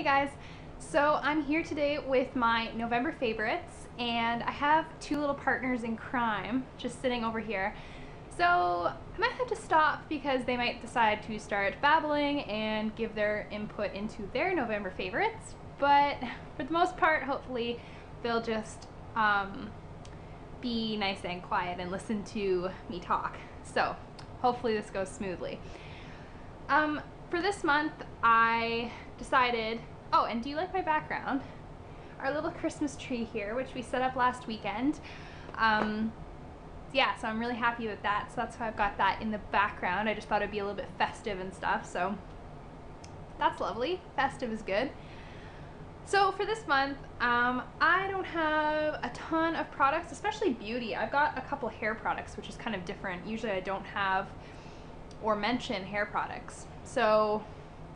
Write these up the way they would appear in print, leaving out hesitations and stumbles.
Hey guys, so I'm here today with my November favorites, and I have two little partners in crime just sitting over here. So I might have to stop because they might decide to start babbling and give their input into their November favorites, but for the most part, hopefully they'll just be nice and quiet and listen to me talk. So hopefully this goes smoothly. For this month, I decided, oh, and do you like my background? Our little Christmas tree here, which we set up last weekend. Yeah, so I'm really happy with that, so that's why I've got that in the background. I just thought it'd be a little bit festive and stuff, so that's lovely. Festive is good. So for this month, I don't have a ton of products, especially beauty. I've got a couple hair products, which is kind of different. Usually I don't have or mention hair products. So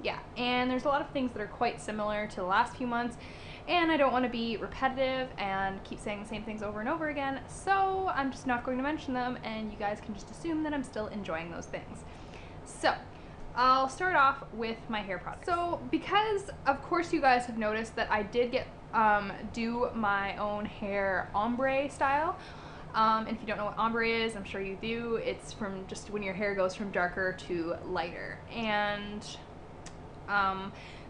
yeah, and there's a lot of things that are quite similar to the last few months, and I don't want to be repetitive and keep saying the same things over and over again, so I'm just not going to mention them, and you guys can just assume that I'm still enjoying those things. So I'll start off with my hair products. So because of course you guys have noticed that I did get do my own hair ombre style. And if you don't know what ombre is, I'm sure you do. It's from just when your hair goes from darker to lighter. And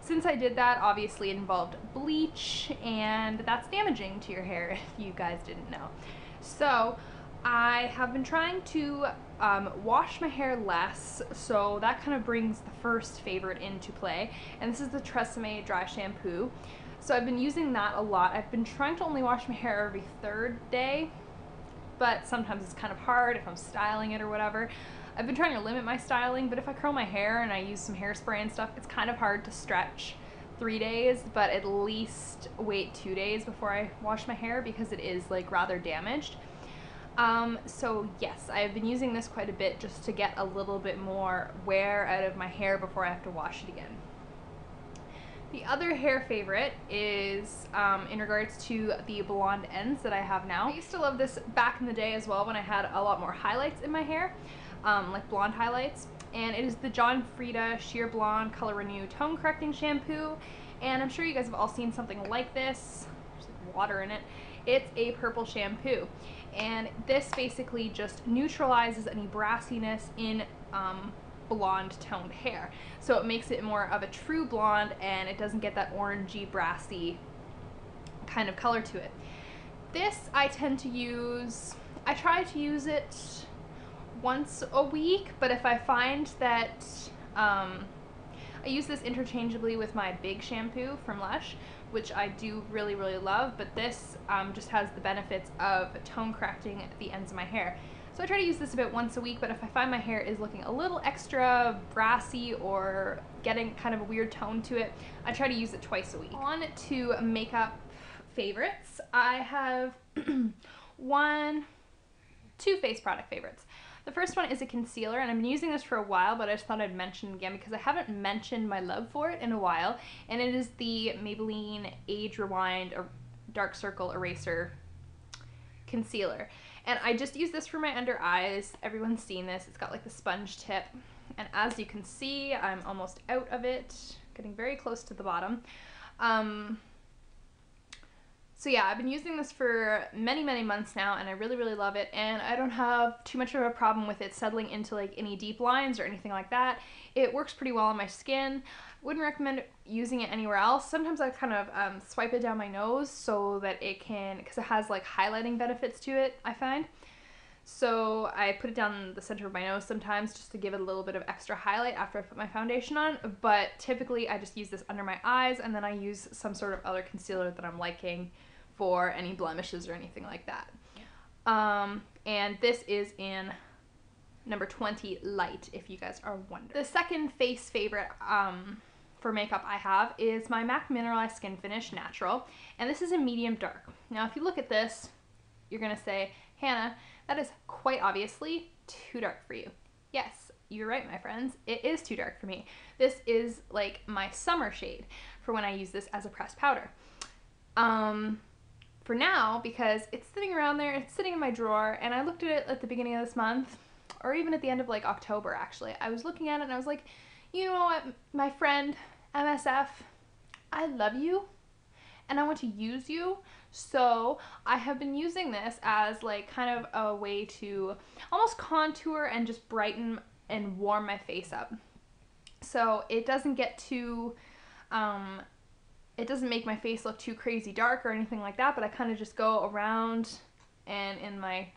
since I did that, obviously it involved bleach, and that's damaging to your hair if you guys didn't know. So I have been trying to wash my hair less, so that kind of brings the first favorite into play. And this is the Tresemme dry shampoo. So I've been using that a lot. I've been trying to only wash my hair every third day, but sometimes it's kind of hard if I'm styling it or whatever. I've been trying to limit my styling, but if I curl my hair and I use some hairspray and stuff, it's kind of hard to stretch 3 days, but at least wait 2 days before I wash my hair because it is like rather damaged. So yes, I've been using this quite a bit just to get a little bit more wear out of my hair before I have to wash it again. The other hair favorite is in regards to the blonde ends that I have now. I used to love this back in the day as well when I had a lot more highlights in my hair, like blonde highlights. And it is the John Frieda Sheer Blonde Color Renew Tone Correcting Shampoo. And I'm sure you guys have all seen something like this. There's like water in it. It's a purple shampoo. And this basically just neutralizes any brassiness in blonde toned hair, so it makes it more of a true blonde, and it doesn't get that orangey brassy kind of color to it. This I tend to use, I try to use it once a week, but if I find that I use this interchangeably with my big shampoo from Lush, which I do really love, but this just has the benefits of tone correcting the ends of my hair. So I try to use this about once a week, but if I find my hair is looking a little extra brassy or getting kind of a weird tone to it, I try to use it twice a week. On to makeup favorites. I have two face product favorites. The first one is a concealer, and I've been using this for a while, but I just thought I'd mention it again because I haven't mentioned my love for it in a while, and it is the Maybelline Age Rewind Dark Circle Eraser concealer. And I just use this for my under eyes. Everyone's seen this. It's got like the sponge tip, and as you can see, I'm almost out of it, getting very close to the bottom. So yeah, I've been using this for many months now, and I really love it, and I don't have too much of a problem with it settling into like any deep lines or anything like that. It works pretty well on my skin. Wouldn't recommend using it anywhere else. Sometimes I kind of swipe it down my nose so that it can, because it has like highlighting benefits to it, I find. So I put it down the center of my nose sometimes just to give it a little bit of extra highlight after I put my foundation on, but typically I just use this under my eyes, and then I use some sort of other concealer that I'm liking for any blemishes or anything like that. And this is in number 20 light, if you guys are wondering. The second face favorite for makeup I have is my MAC Mineralized Skin Finish Natural, and this is a medium dark. Now if you look at this, you're gonna say, Hannah, that is quite obviously too dark for you. Yes, you're right, my friends, it is too dark for me. This is like my summer shade for when I use this as a pressed powder. For now, because it's sitting around there, it's sitting in my drawer, and I looked at it at the beginning of this month, or even at the end of like October actually. I was looking at it and I was like, you know what, my friend MSF, I love you and I want to use you. So I have been using this as like kind of a way to almost contour and just brighten and warm my face up. So it doesn't get too, it doesn't make my face look too crazy dark or anything like that, but I kind of just go around and in my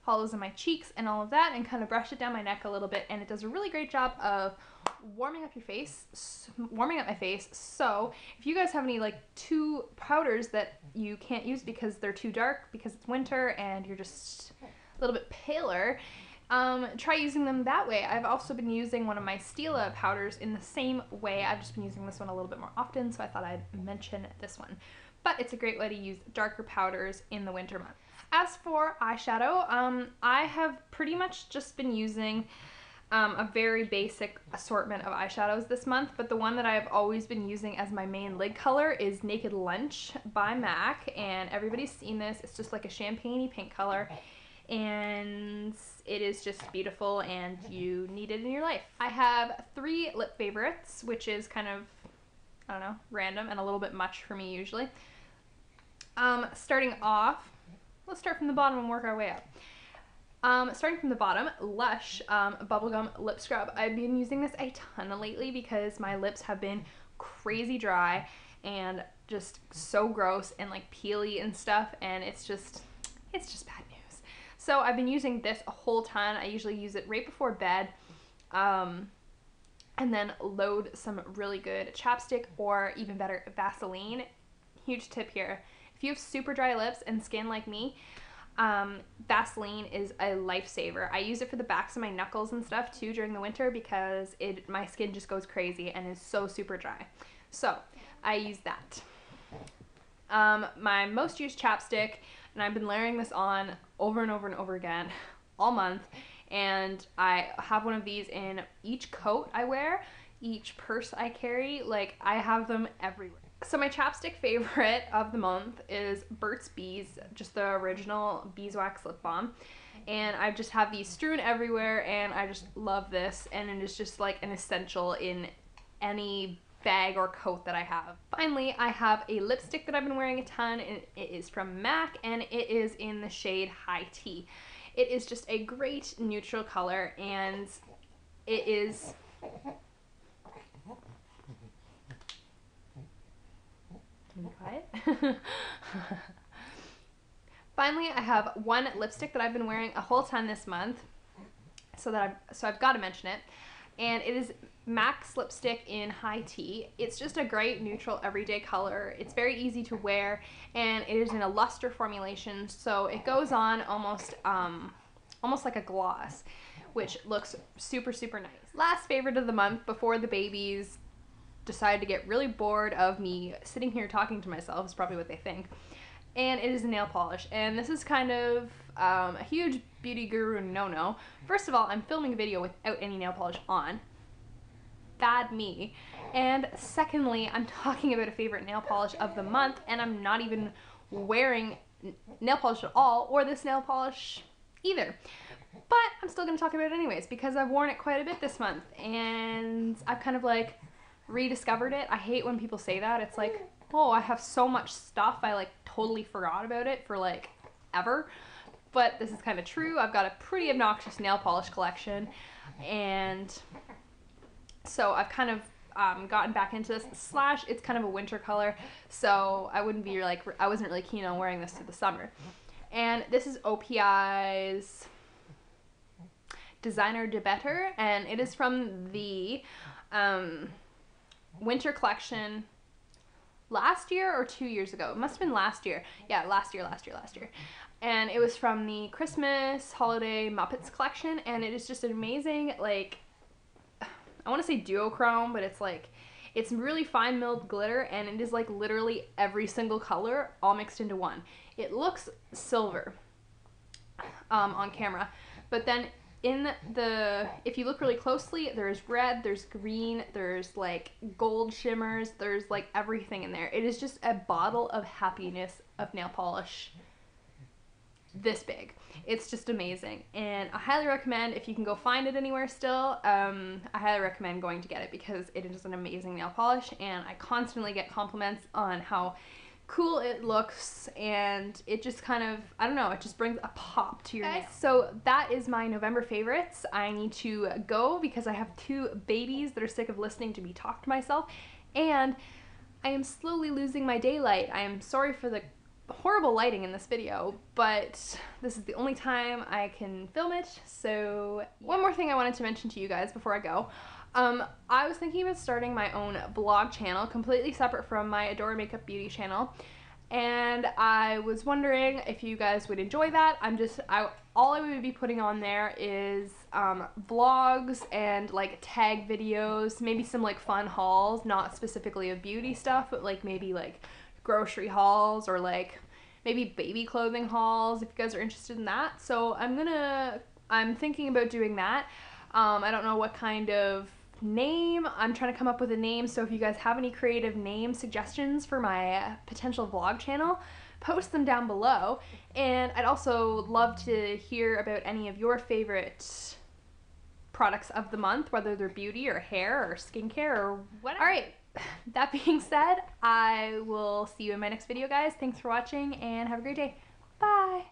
hollows in my cheeks and all of that and kind of brush it down my neck a little bit, and it does a really great job of warming up your face, warming up my face. So if you guys have any like two powders that you can't use because they're too dark because it's winter and you're just a little bit paler, try using them that way. I've also been using one of my Stila powders in the same way. I've just been using this one a little bit more often, so I thought I'd mention this one. But it's a great way to use darker powders in the winter months. As for eyeshadow, I have pretty much just been using a very basic assortment of eyeshadows this month, but the one that I've always been using as my main lid color is Naked Lunch by MAC, and everybody's seen this. It's just like a champagne-y pink color, and it is just beautiful, and you need it in your life. I have 3 lip favorites, which is kind of, I don't know, random and a little bit much for me usually. Starting off, let's start from the bottom and work our way up. Starting from the bottom, Lush Bubblegum Lip Scrub. I've been using this a ton lately because my lips have been crazy dry and just so gross and like peely and stuff, and it's just bad news. So I've been using this a whole ton. I usually use it right before bed, and then load some really good chapstick or even better, Vaseline. Huge tip here. If you have super dry lips and skin like me, Vaseline is a lifesaver. I use it for the backs of my knuckles and stuff too during the winter because my skin just goes crazy and is so super dry. So I use that. My most used chapstick, and I've been layering this on over and over and over again all month, and I have one of these in each coat I wear, each purse I carry. Like, I have them everywhere. So my chapstick favorite of the month is Burt's Bees, just the original beeswax lip balm. And I just have these strewn everywhere, and I just love this, and it is just like an essential in any bag or coat that I have. Finally, I have a lipstick that I've been wearing a ton, and it is from MAC, and it is in the shade High Tea. It is just a great neutral color, and it is... Be quiet. Finally, I have one lipstick that I've been wearing a whole ton this month, so I've got to mention it, and it is MAC's lipstick in High Tea. It's just a great neutral everyday color. It's very easy to wear, and it is in a luster formulation, so it goes on almost like a gloss, which looks super, super nice. Last favorite of the month before the babies decide to get really bored of me sitting here talking to myself, is probably what they think, and it is a nail polish. And this is kind of a huge beauty guru no-no. First of all, I'm filming a video without any nail polish on. Bad me. And secondly, I'm talking about a favorite nail polish of the month, and I'm not even wearing nail polish at all, or this nail polish either. But I'm still going to talk about it anyways, because I've worn it quite a bit this month, and I've kind of like rediscovered it. I hate when people say that. It's like, oh, I have so much stuff, I like totally forgot about it for like ever. But this is kind of true. I've got a pretty obnoxious nail polish collection, and so I've kind of gotten back into this. Slash, it's kind of a winter color, so I wasn't really keen on wearing this through the summer. And this is OPI's Designer de Better, and it is from the winter collection last year or 2 years ago. It must have been last year. Yeah, last year. And it was from the Christmas Holiday Muppets collection, and it is just an amazing, like, I want to say duochrome, but it's like, it's really fine milled glitter, and it is like literally every single color all mixed into one. It looks silver on camera, but then if you look really closely, there's red, there's green, there's like gold shimmers, there's like everything in there. It is just a bottle of happiness of nail polish. this big. It's just amazing, and I highly recommend, if you can go find it anywhere still, I highly recommend going to get it because it is an amazing nail polish, and I constantly get compliments on how cool it looks, and it just kind of, I don't know, it just brings a pop to your nails. So that is my November favorites. I need to go because I have 2 babies that are sick of listening to me talk to myself, and I am slowly losing my daylight. I am sorry for the horrible lighting in this video, but this is the only time I can film it. So one more thing I wanted to mention to you guys before I go. I was thinking about starting my own vlog channel, completely separate from my AdoraMakeupBeauty channel, and I was wondering if you guys would enjoy that. All I would be putting on there is vlogs and like tag videos, maybe some like fun hauls, not specifically of beauty stuff, but like maybe like grocery hauls or like maybe baby clothing hauls if you guys are interested in that. So I'm thinking about doing that. I don't know what kind of name. I'm trying to come up with a name, so if you guys have any creative name suggestions for my potential vlog channel, post them down below. And I'd also love to hear about any of your favorite products of the month, whether they're beauty or hair or skincare or whatever. All right, that being said, I will see you in my next video, guys. Thanks for watching and have a great day. Bye.